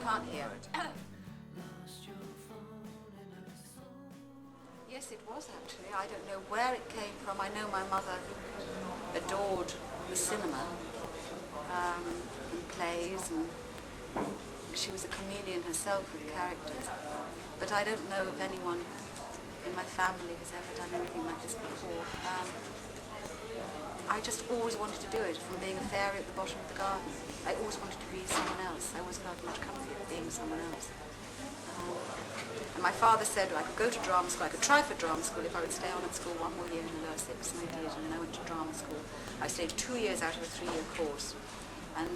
can't hear. Yes, it was actually. I don't know where it came from. I know my mother adored the cinema and plays, and she was a chameleon herself with characters. But I don't know if anyone in my family has ever done anything like this before. I just always wanted to do it, from being a fairy at the bottom of the garden. I always wanted to be someone else. I always felt much comfier being someone else. And my father said I could go to drama school, I could try for drama school if I would stay on at school one more year in the lower six, and I did, and then I went to drama school. I stayed 2 years out of a 3-year course, and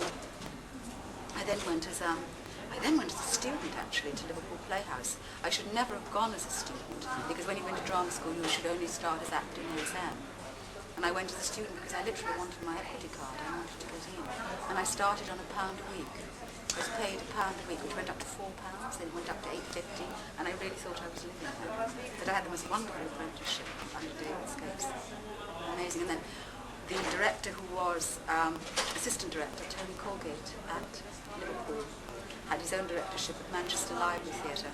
I then went as a student actually to Liverpool Playhouse. I should never have gone as a student, because when you went to drama school you should only start as acting or exam. And I went as a student because I literally wanted my equity card. I wanted to get in. And I started on £1 a week. I was paid £1 a week, which went up to £4, then it went up to £8.50, and I really thought I was living there. But I had the most wonderful apprenticeship under David Scapes. Amazing. And then the director who was assistant director, Tony Colgate, at Liverpool, had his own directorship at Manchester Library Theatre.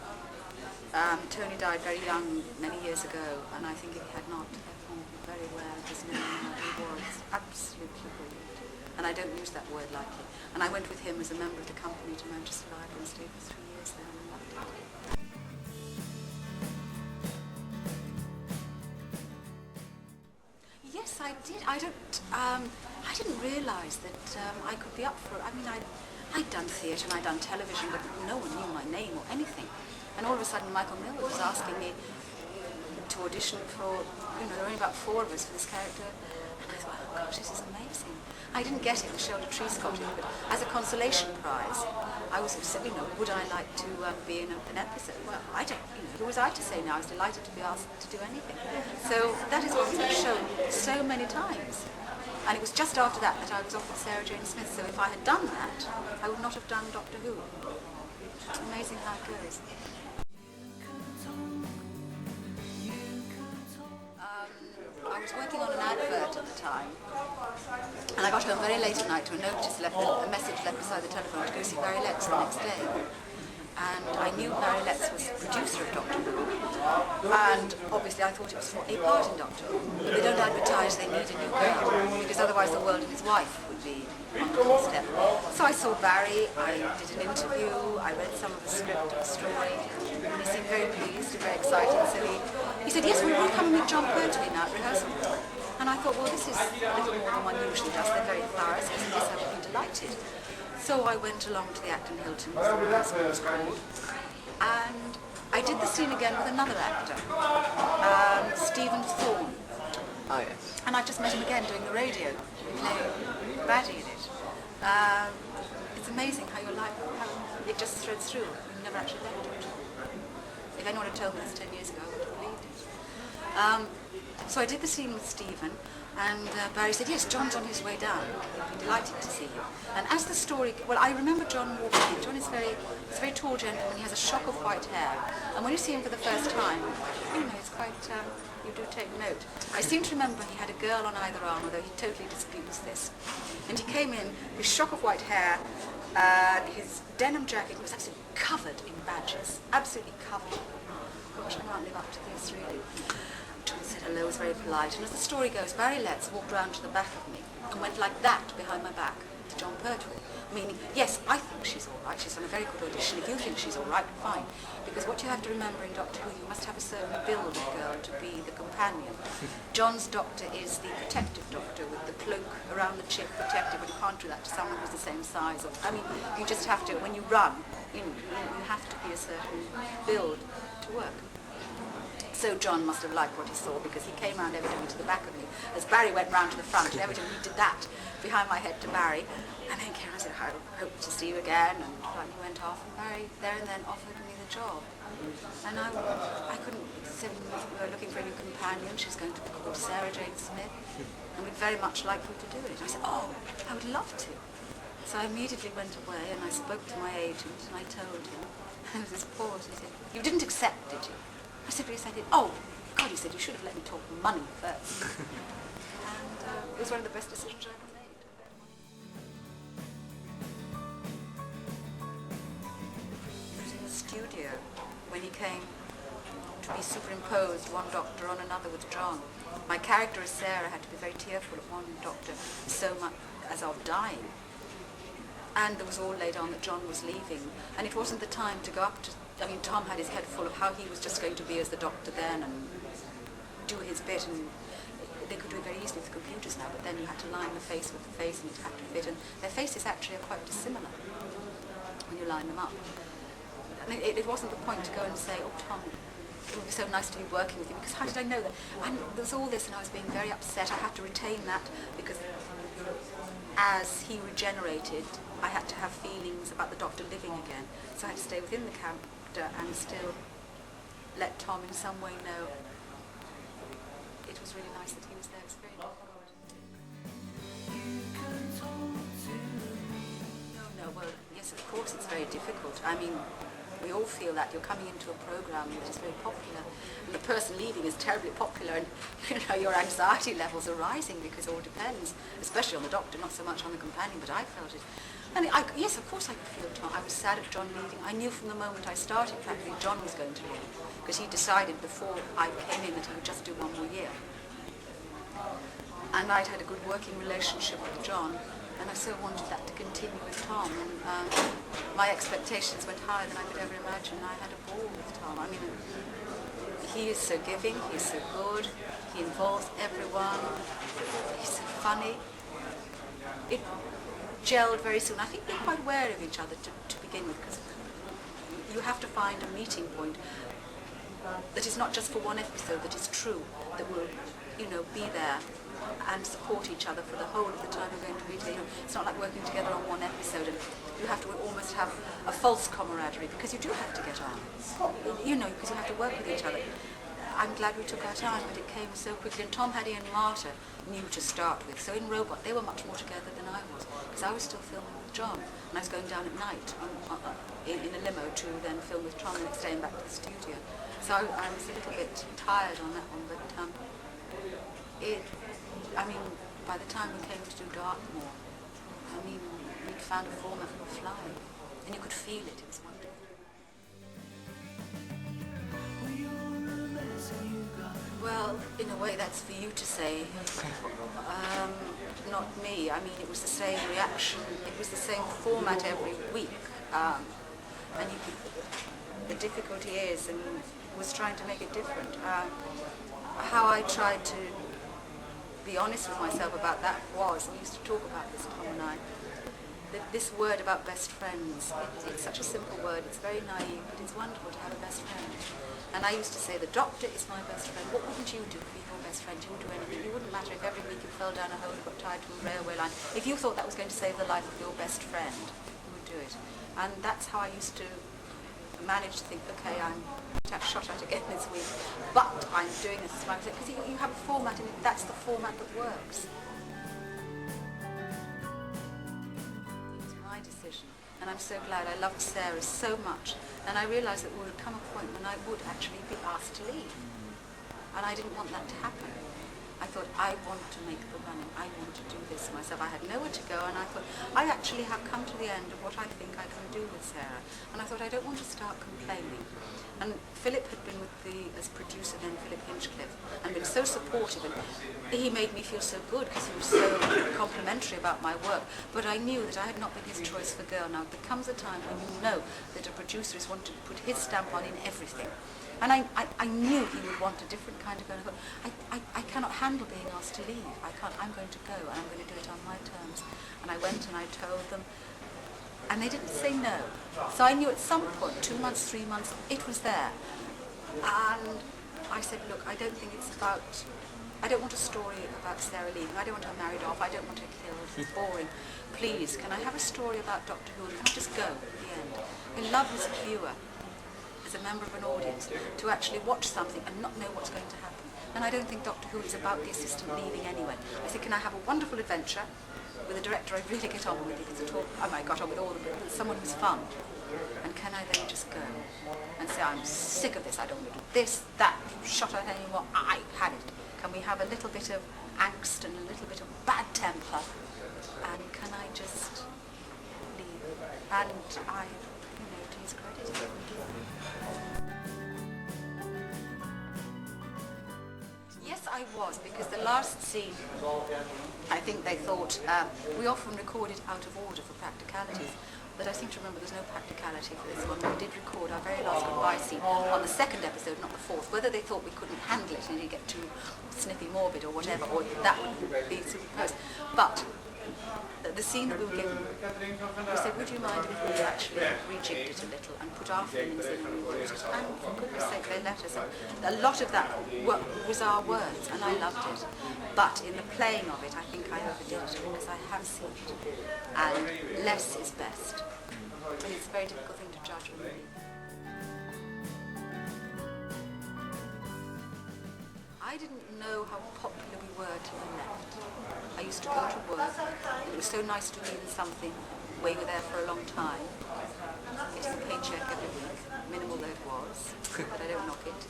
Tony died very young, many years ago, and I think if he had not very well, his name was absolutely brilliant. And I don't use that word lightly. And I went with him as a member of the company to Manchester Library and stayed for 3 years there and loved it. Yes, I did. I didn't realise that I could be up for it. I mean, I'd done theatre and I'd done television, but no one knew my name or anything. And all of a sudden Michael Millward was asking me to audition for, there were only about 4 of us for this character, and I thought, oh gosh, this is amazing. I didn't get it, Michelle de Treese got it, but as a consolation prize, I was said, would I like to be in an episode? Well, I don't, who was I to say no? I was delighted to be asked to do anything. So that is what was shown so many times. And it was just after that I was offered Sarah Jane Smith, so if I had done that, I would not have done Doctor Who. It's amazing how it goes. I was working on an advert at the time, and I got home very late at night to a message left beside the telephone to go see Barry Letts the next day. And I knew Barry Letts was the producer of Doctor Who, and obviously I thought it was for a part in Doctor Who. But they don't advertise they need a new girl, because otherwise the world and his wife would be on the step. So I saw Barry, I did an interview, I read some of the script of the story, and he seemed very pleased and very excited. So he said, yes, we will come and meet Jon Pertwee now at rehearsal. And I thought, well, this is a little more than one usually does. They're very thorough, so yes, I would be delighted. So I went along to the Acton Hilton, as the rehearsal was called, and I did the scene again with another actor, Stephen Thorne. Oh, yes. And I just met him again doing the radio, playing Baddie in it. It's amazing how your life, how it just threads through. You've never actually left it. If anyone had told me this 10 years ago, I would have believed it. So I did the scene with Stephen, and Barry said, yes, John's on his way down. He'd be delighted to see you. And as the story, well, I remember John walking in. John is he's a very tall gentleman. He has a shock of white hair. And when you see him for the first time, it's quite, you do take note. I seem to remember he had a girl on either arm, although he totally disputes this. And he came in, his shock of white hair, his denim jacket was absolutely covered in badges. Absolutely covered. Gosh, I can't live up to this, really. John said hello, was very polite, and as the story goes, Barry Letts walked round to the back of me and went like that behind my back to Jon Pertwee, meaning, yes, I think she's all right, she's done a very good audition, if you think she's all right, fine, because what you have to remember in Doctor Who, you must have a certain build of girl to be the companion. John's doctor is the protective doctor with the cloak around the chick, protective, but you can't do that to someone who's the same size. You just have to, when you run, you have to be a certain build to work. So John must have liked what he saw, because he came round evidently to the back of me as Barry went round to the front, and evidently he did that behind my head to Barry, and then came and said, I hope to see you again, and he went off, and Barry there and then offered me the job. And I couldn't, he said, we were looking for a new companion, she's going to be called Sarah Jane Smith, and we'd very much like you to do it. I said, oh, I would love to. So I immediately went away, and I spoke to my agent, and I told him, and there was this pause, he said, you didn't accept, did you? I said, yes, I did. Oh, God, he said, you should have let me talk money first. And it was one of the best decisions I ever made. studio when he came to be superimposed, one doctor on another with John. My character as Sarah had to be very tearful of one doctor, so much as of dying. And there was all laid on that John was leaving, and it wasn't the time to go up to, Tom had his head full of how he was just going to be as the doctor then and do his bit, and they could do it very easily with computers now, but then you had to line the face with the face and it had to fit, and their faces actually are quite dissimilar when you line them up. It wasn't the point to go and say, oh Tom, it would be so nice to be working with you, because how did I know that? And there was all this and I was being very upset. I had to retain that because as he regenerated, I had to have feelings about the doctor living again. So I had to stay within the character and still let Tom in some way know it was really nice that he was there. It was very difficult. No, well, yes, of course it's very difficult. We all feel that you're coming into a program that is very popular, and the person leaving is terribly popular, and your anxiety levels are rising because it all depends, especially on the doctor, not so much on the companion, but I felt it. And yes, of course I could feel Tom. I was sad at John leaving. I knew from the moment I started practically John was going to leave, because he decided before I came in that he would just do one more year. And I'd had a good working relationship with John, and I so wanted that to continue with Tom, and my expectations went higher than I could ever imagine. I had a ball with Tom. He is so giving, he's so good, he involves everyone, he's so funny. It gelled very soon. I think we're quite aware of each other to begin with, because you have to find a meeting point that is not just for one episode, that is true, that will, be there and support each other for the whole of the time we're going to be together. It's not like working together on one episode, and you have to almost have a false camaraderie, because you do have to get on, because you have to work with each other. I'm glad we took our time, but it came so quickly. And Tom, Hattie and Marta knew to start with. So in Robot, they were much more together than I was, because I was still filming with John, and I was going down at night in a limo to then film with Tom the next day and back to the studio. So I was a little bit tired on that one, but by the time we came to do Dartmoor, we'd found a format that would fly, and you could feel it. It was wonderful. Well, in a way, that's for you to say. Not me. It was the same reaction. It was the same format every week. The difficulty is, and was trying to make it different. How I tried to be honest with myself about that was, we used to talk about this, Tom and I, that this word about best friends, it's such a simple word, it's very naive, but it's wonderful to have a best friend. And I used to say, the doctor is my best friend. What wouldn't you do for your best friend? You would do anything. It wouldn't matter if every week you fell down a hole and got tied to a railway line. If you thought that was going to save the life of your best friend, you would do it. And that's how I used to manage to think, okay, I'm shot at again this week, but I'm doing this as well. Because you have a format, and that's the format that works. It was my decision, and I'm so glad. I loved Sarah so much, and I realised that there would come a point when I would actually be asked to leave, and I didn't want that to happen. I thought, I want to make the running, I want to do this myself. I had nowhere to go, and I thought, I actually have come to the end of what I think I can do with Sarah. And I thought, I don't want to start complaining. And Philip had been with as producer then, Philip Hinchcliffe, and been so supportive, and he made me feel so good because he was so complimentary about my work. But I knew that I had not been his choice for girl. Now, there comes a time when you know that a producer is wanting to put his stamp on in everything. And I knew he would want a different kind of girl. I cannot handle being asked to leave. I can't. I'm going to go, and I'm going to do it on my terms. And I went and I told them, and they didn't say no. So I knew at some point, 2 months, 3 months, it was there. And I said, look, I don't think it's about, I don't want a story about Sarah leaving. I don't want her married off. I don't want her killed. It's boring. Please, can I have a story about Doctor Who? And can I just go at the end? I love as a viewer, as a member of an audience, to actually watch something and not know what's going to happen. And I don't think Doctor Who is about the assistant leaving anyway. I said, can I have a wonderful adventure with a director I really get on with, I got on with all of them, with someone who's fun. And can I then just go and say, I'm sick of this, I don't want to do this, that, shot her anymore, I had it. Can we have a little bit of angst and a little bit of bad temper, and can I just leave? And to his discredited. Yes, I was, because the last scene, I think they thought, we often recorded out of order for practicalities, but I seem to remember there's no practicality for this one. We did record our very last goodbye scene on the second episode, not the fourth. Whether they thought we couldn't handle it and it'd get too snippy morbid or whatever, or that would be superposed. But the scene that we were given, we said, would you mind if we actually rejigged it a little and put our feelings in and we used it? And for goodness sake, they let us. A lot of that was our words, and I loved it. But in the playing of it, I think I overdid it because I have seen it. And less is best. And it's a very difficult thing to judge, really. I didn't know how popular we were till I left. I used to go to work, and it was so nice to be in something where you were there for a long time. Getting a paycheck every week, minimal though it was, but I don't knock it.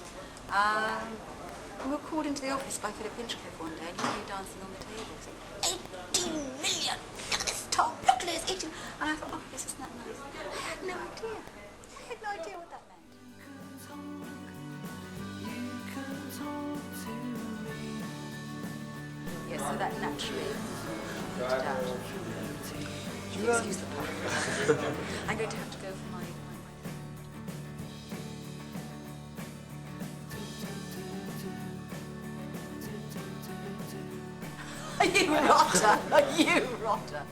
We were called into the office by Philip Hinchcliffe one day, and he was dancing on the table, saying, 18 million! Look at this top, look at this, 18. And I thought, oh, this isn't that nice. I had no idea. I had no idea what that meant. Yes, so that naturally fitted out. Excuse the pun. I'm going to have to go for my You rotter! You rotter!